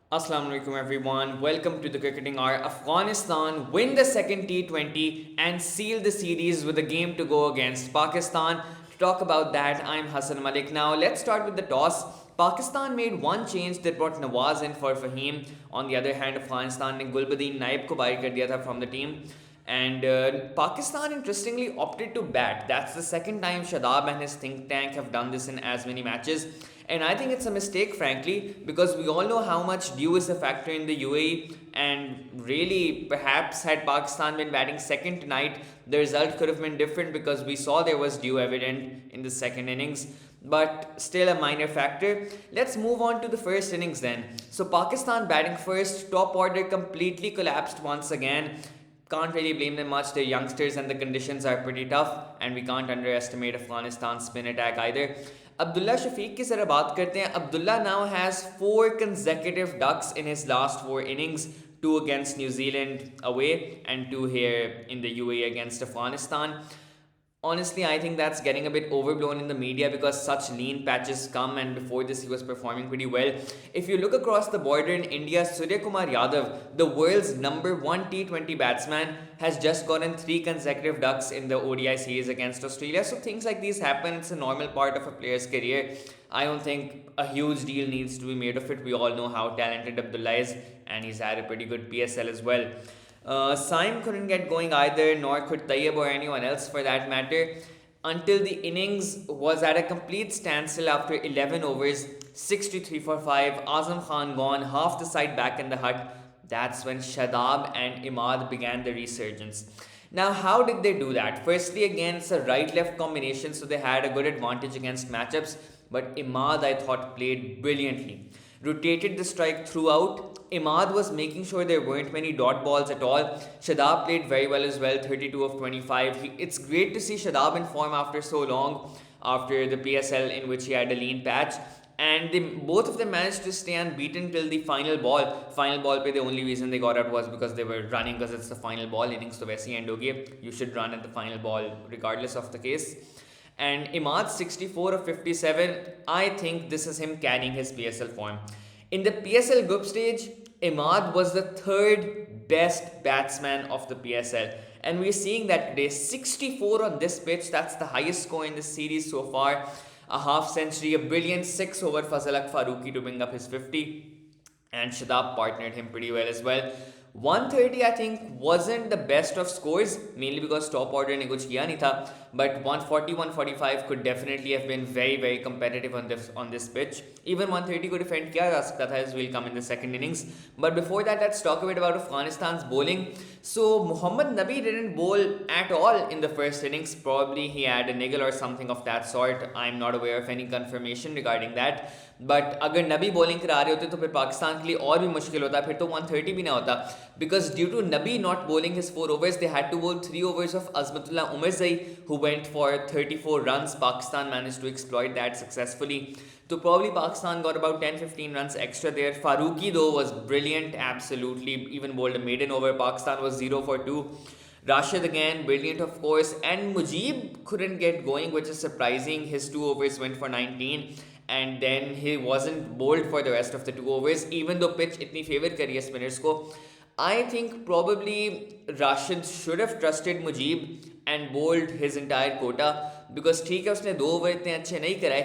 Assalamu alaikum everyone. Welcome to the Cricketing Hour. Afghanistan win the second T20 and seal the series with a game to go against Pakistan. To talk about that, I'm Hasan Malik. Now let's start with the toss. Pakistan made one change that brought Nawaz in for Fahim. On the other hand, Afghanistan ne Gulbadin Naib ko bahar kar diya tha from the team. And Pakistan interestingly opted to bat. That's the second time Shadab and his think tank have done this in as many matches. And I think it's a mistake, frankly, because we all know how much dew is a factor in the UAE. And really, perhaps had Pakistan been batting second tonight, the result could have been different because we saw there was dew evident in the second innings. But still a minor factor. Let's move on to the first innings then. So, Pakistan batting first, top order completely collapsed once again. Can't really blame them much. They're youngsters and the conditions are pretty tough, and we can't underestimate Afghanistan's spin attack either. Abdullah Shafiq की जरा बात करते हैं. Abdullah now has 4 consecutive ducks in his last 4 innings, 2 against New Zealand away and 2 here in the UAE against Afghanistan. Honestly, I think that's getting a bit overblown in the media because such lean patches come, and before this he was performing pretty well. If you look across the border in India, Surya Kumar Yadav, the world's number one T20 batsman, has just gotten 3 consecutive ducks in the ODI series against Australia. So things like these happen. It's a normal part of a player's career. I don't think a huge deal needs to be made of it. We all know how talented Abdullah is, and he's had a pretty good PSL as well. Saim couldn't get going either, nor could Tayyib or anyone else for that matter, until the innings was at a complete standstill after 11 overs, 63 for 5, Azam Khan gone, half the side back in the hut. That's when Shadab and Imad began the resurgence. Now, how did they do that? Firstly, again, it's a right left combination, so they had a good advantage against matchups, but Imad, I thought, played brilliantly. Rotated the strike throughout. Imad was making sure there weren't many dot balls at all. Shadab played very well as well, 32 of 25. It's great to see Shadab in form after so long, after the PSL in which he had a lean patch. And both of them managed to stay unbeaten till the final ball. Final ball pe the only reason they got out was because they were running, because it's the final ball. Innings to वैसे ही end हो गए. You should run at the final ball regardless of the case. And Imad's 64 of 57, I think this is him carrying his PSL form. In the PSL group stage, Imad was the third best batsman of the PSL. And we're seeing that today. 64 on this pitch, that's the highest score in this series so far. A half century, a brilliant 6 over Fazalak Farooqi to bring up his 50. And Shadab partnered him pretty well as well. 130 I think wasn't the best of scores, mainly because top order ने कुछ किया नहीं था, but 140 145 could definitely have been very competitive on this pitch. Even 130 को defend किया जा सकता था, as will come in the second innings. But before that, let's talk a bit about Afghanistan's bowling. So Mohammad Nabi didn't bowl at all in the first innings. Probably he had a niggle or something of that sort. I'm not aware of any confirmation regarding that. But अगर नबी bowling करा रहे होते तो फिर पाकिस्तान के लिए और भी मुश्किल होता, फिर तो 130 भी ना होता. Because due to Nabi not bowling his 4 overs, they had to bowl 3 overs of Azmatullah Umarzai, who went for 34 runs. Pakistan managed to exploit that successfully. So probably Pakistan got about 10-15 runs extra there. Farooqi though was brilliant, absolutely. Even bowled a maiden over. Pakistan was 0 for 2. Rashid again, brilliant of course. And Mujib couldn't get going, which is surprising. His 2 overs went for 19. And then he wasn't bowled for the rest of the 2 overs, even though pitch itni favor kari hai spinners ko. I think probably Rashid should have trusted Mujib and bowled his entire quota, because ठीक है उसने 2 over इतने अच्छे नहीं कराए,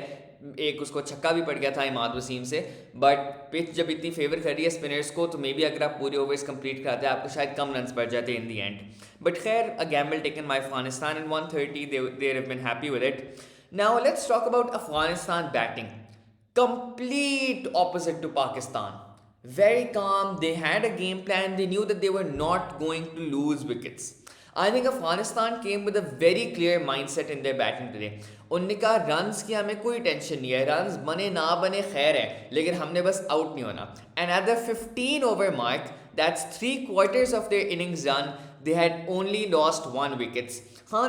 एक उसको छक्का भी पड़ गया था इमाद वसीम से, बट पिच जब इतनी फेवर कर रही है स्पिनर्स को तो मे बी अगर आप पूरे ओवर्स कंप्लीट कराते हैं आपको शायद कम रन्स पड़ जाते इन दी एंड. बट खैर, a gamble taken by Afghanistan and 130 they have been happy with it. Now let's talk about Afghanistan batting. Complete opposite to Pakistan. Very calm, they had a game plan, they knew that they were not going to lose wickets. I think Afghanistan came with a very clear mindset in their batting today. उन्होंने कहा runs की हमें कोई tension नहीं है, runs बने ना बने खैर है, लेकिन हमने बस आउट नहीं होना. And at the 15 over mark, that's 3/4 of their innings done, they had only lost 1 wicket.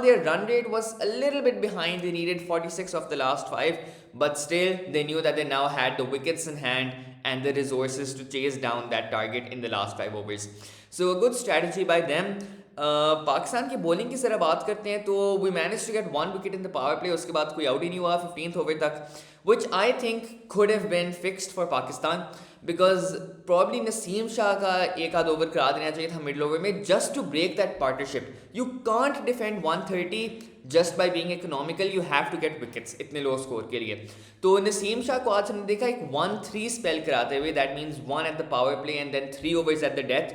Their run rate was a little bit behind, they needed 46 of the last 5, but still they knew that they now had the wickets in hand and the resources to chase down that target in the last 5 overs. So a good strategy by them. Pakistan की bowling की तरह बात करते हैं तो we manage to get 1 wicket in the powerplay, उसके बाद कोई आउट ही नहीं हुआ 15th ओवर तक, which I think could have been fixed for Pakistan. Because probably Naseem Shah का एक आध ओवर करा देना चाहिए था मिडल ओवर में just to break that partnership. You can't defend 130 just by being economical, you have to get wickets इतने low score के लिए. तो नसीम शाह को आज हमने देखा एक 1-3 स्पेल कराते हुए, that means 1 at the powerplay and then 3 overs at the death.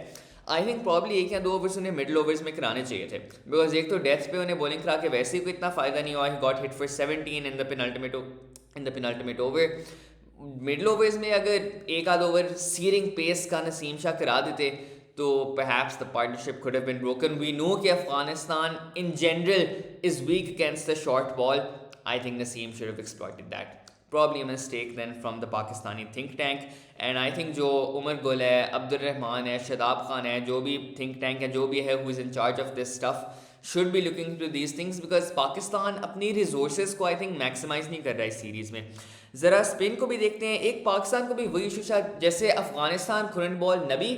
I think probably 1 या 2 ओवर्स उन्हें मिडल ओवर्स में कराने चाहिए थे, बिकॉज एक तो डेथ पे उन्हें बॉलिंग करा के वैसे ही कोई इतना फायदा नहीं हुआ. He got hit for 17 in the penultimate over. Middle overs में अगर एक आध ओवर सीरिंग पेस का नसीम शाह करा देते तो perhaps the partnership could have been broken. We know कि Afghanistan in general is weak against the short ball. I think Naseem should have exploited that. Probably a mistake then from the Pakistani think tank. And I think जो उमर गुल है, अब्दुल रहमान है, शदाब खान है, जो भी think tank है, जो भी है who is in charge of this stuff, should be looking into these things because Pakistan अपनी resources को I think maximize नहीं कर रहा है इस सीरीज़ में. ज़रा स्पिन को भी देखते हैं. एक पाकिस्तान को भी वही इशू जैसे Afghanistan couldn't ball Nabi,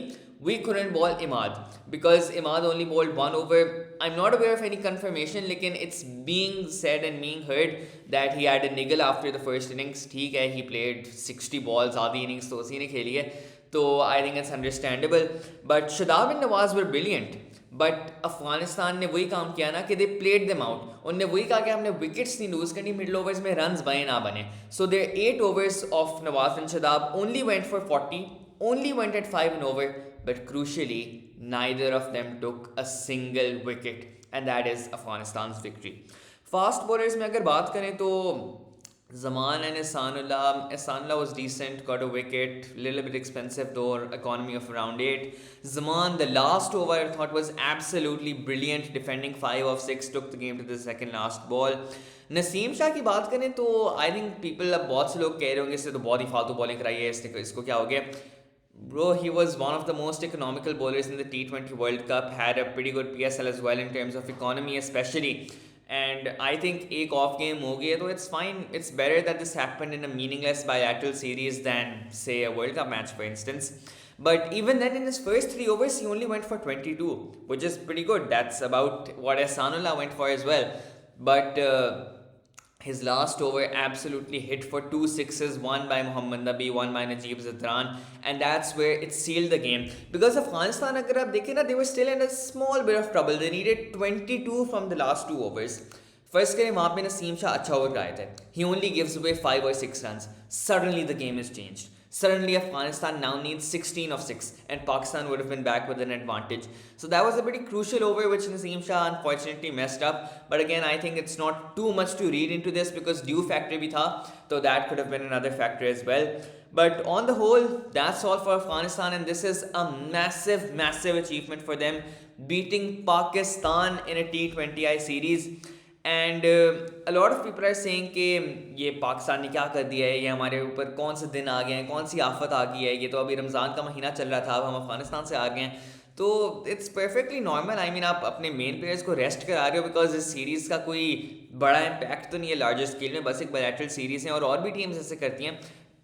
we couldn't ball Imad because Imad only bowled 1 over. I'm not aware of any confirmation, लेकिन it's being said and being heard that he had a niggle after the first innings. ठीक है, he played 60 balls, आधी innings तो उसी ने खेली है, तो I think it's understandable. But Shadab and Nawaz were brilliant. But Afghanistan ने वही काम किया ना कि दे प्लेड देम आउट. उन्होंने वही कहा कि हमने विकेट्स नहीं लूज करनी, मिडल ओवर्स में रन्स बने ना बने. So there 8 overs of Nawaz and Shadab only went for 40, only went at 5 an over, but crucially neither of them took a single wicket, and that is Afghanistan's victory. Fast bowlers में अगर बात करें तो Zaman and Ihsanullah was decent, got a wicket, little bit expensive though, economy of around 8. Zaman, the last over I thought was absolutely brilliant, defending 5 of 6, took the game to the second last ball. Naseem Shah की बात करें तो I think people, अब बहुत से लोग कह रहे होंगे इससे तो बहुत ही फालतू बॉलिंग कराई है, इसको क्या हो गया. Bro, he was one of the most economical bowlers in the T20 World Cup, had a pretty good PSL as well in terms of economy especially. And I think एक off game हो गया तो it's fine. It's better that this happened in a meaningless bilateral series than say a World Cup match for instance. But even then in his first 3 overs he only went for 22, which is pretty good. That's about what Ihsanullah went for as well. But his last over absolutely hit for 2 sixes, one by Mohammad Nabi, one by Najeeb Zadran, and that's where it sealed the game. Because Afghanistan, agar aap dekhe na, they were still in a small bit of trouble. They needed 22 from the last 2 overs. First करें वहाँ पे नसीम शाह अच्छा over कराए थे. He only gives away 5 or 6 runs. Suddenly the game has changed. Suddenly Afghanistan now needs 16 of 6 and Pakistan would have been back with an advantage. So that was a pretty crucial over which Naseem Shah unfortunately messed up. But again, I think it's not too much to read into this because due factor bhi tha, so that could have been another factor as well. But on the whole, that's all for Afghanistan, and this is a massive, massive achievement for them, beating Pakistan in a T20I series. And a lot of people are saying कि ये पाकिस्तान ने क्या कर दिया है, ये हमारे ऊपर कौन से दिन आ गए हैं, कौन सी आफत आ गई है, ये तो अभी रमज़ान का महीना चल रहा था, अब हम अफगानिस्तान से आ गए हैं. तो it's perfectly normal. I mean आप अपने मेन प्लेयर्स को रेस्ट करा रहे हो बिकॉज इस सीरीज़ का कोई बड़ा इम्पैक्ट तो नहीं है लार्जर स्केल में, बस एक बायलैटरल सीरीज़ है. और भी टीम्स ऐसे करती हैं.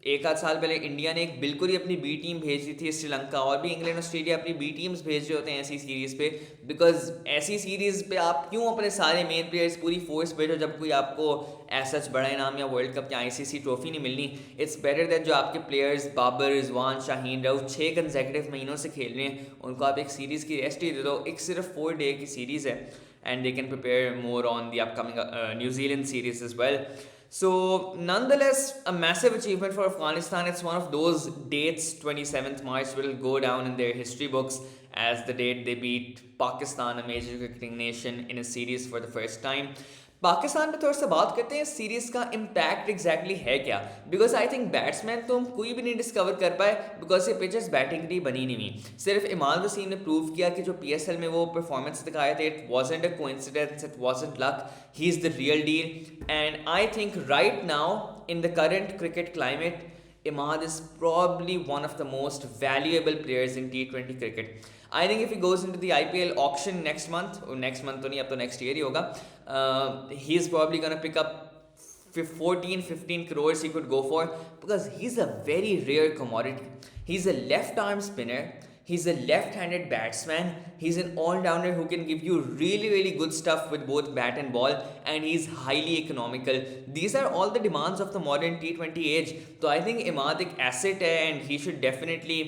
एक आध साल पहले इंडिया ने एक बिल्कुल ही अपनी बी टीम भेज दी थी श्रीलंका, और भी इंग्लैंड ऑस्ट्रेलिया अपनी बी टीम्स भेज रहे होते हैं ऐसी सीरीज़ पे. बिकॉज ऐसी सीरीज़ पे आप क्यों अपने सारे मेन प्लेयर्स पूरी फोर्स भेजो जब कोई आपको ऐसा बड़ा इनाम या वर्ल्ड कप या आईसीसी ट्रॉफी नहीं मिलनी. इट्स बेटर दैट जो आपके प्लेयर्स बाबर, रिजवान, शाहीन, रऊफ 6 कंसेक्यूटिव महीनों से खेल रहे हैं, उनको आप एक सीरीज़ की रेस्ट ही दे दो. एक सिर्फ 4 डे की सीरीज़ है and they can prepare more on the upcoming New Zealand series as well. So nonetheless, a massive achievement for Afghanistan. It's one of those dates, 27th March will go down in their history books as the date they beat Pakistan, a major cricketing nation, in a series for the first time. Pakistan पे थोड़ा सा बात करते हैं इस series का impact exactly है क्या. बिकॉज आई थिंक बैट्समैन तो हम कोई भी नहीं डिस्कवर कर पाए बिकॉज ये पिचेस बैटिंग के लिए बनी नहीं हुई. सिर्फ इमाल वसीम ने प्रूव किया कि जो PSL में वो परफॉर्मेंस दिखाए थे, it wasn't a coincidence, it wasn't luck, he is the real deal. And I think right now in the current cricket climate, Imad is probably one of the most valuable players in T20 cricket. I think if he goes into the IPL auction next month, or next month तो नहीं, अब तो next year ही होगा, he's probably going to pick up 14-15 crores he could go for because he's a very rare commodity. He's a left arm spinner. He's a left-handed batsman. He's an all-rounder who can give you really, really good stuff with both bat and ball, and he's highly economical. These are all the demands of the modern T20 age. So I think Imad एक asset है, and he should definitely.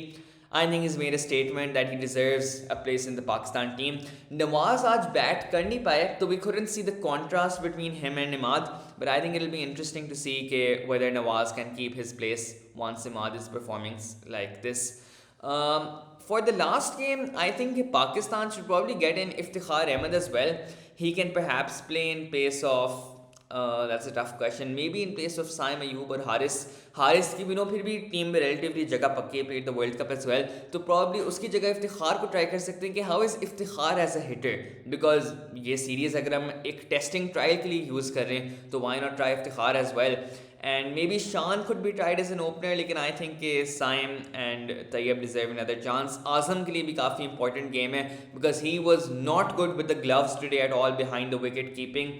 I think he's made a statement that he deserves a place in the Pakistan team. Nawaz आज bat कर नहीं पाए, so we couldn't see the contrast between him and Imad. But I think it'll be interesting to see whether Nawaz can keep his place once Imad is performing like this. For the last game, I think Pakistan should probably get in Iftikhar Ahmed as well. He can perhaps play in place of. That's a tough question. Maybe in place of Saim Ayub or Haris. Haris की फिर भी team में relatively जगह पक्की played the World Cup as well. तो probably उसकी जगह इफ्तिखार को ट्राई कर सकते हैं कि how is Iftikhar as a hitter, because ये सीरीज़ अगर हम एक टेस्टिंग ट्रायल के लिए यूज़ कर रहे हैं तो why not try Iftikhar as well. And maybe Shan could be tried as an opener, लेकिन I think Saim and Tayyib deserve another chance. Azam के लिए भी काफ़ी important game है because he was not good with the gloves today at all behind the wicket keeping.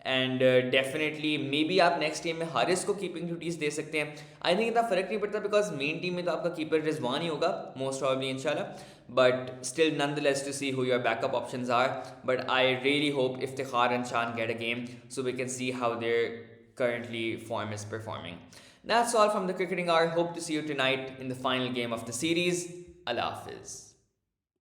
And definitely may be आप next team में हारिस को keeping duties दे सकते हैं. आई थिंक इतना फ़र्क नहीं पड़ता बिकॉज मेन टीम में तो आपका कीपर रिजवान ही होगा मोस्ट प्रॉब्ली इंशाल्लाह. But still nonetheless to see who your backup options are. But I really hope Iftikhar and Shan get a game so we can see how their currently form is performing. That's all from the Cricketing Hour. Hope to see you tonight in the final game of the series. Allah Hafiz.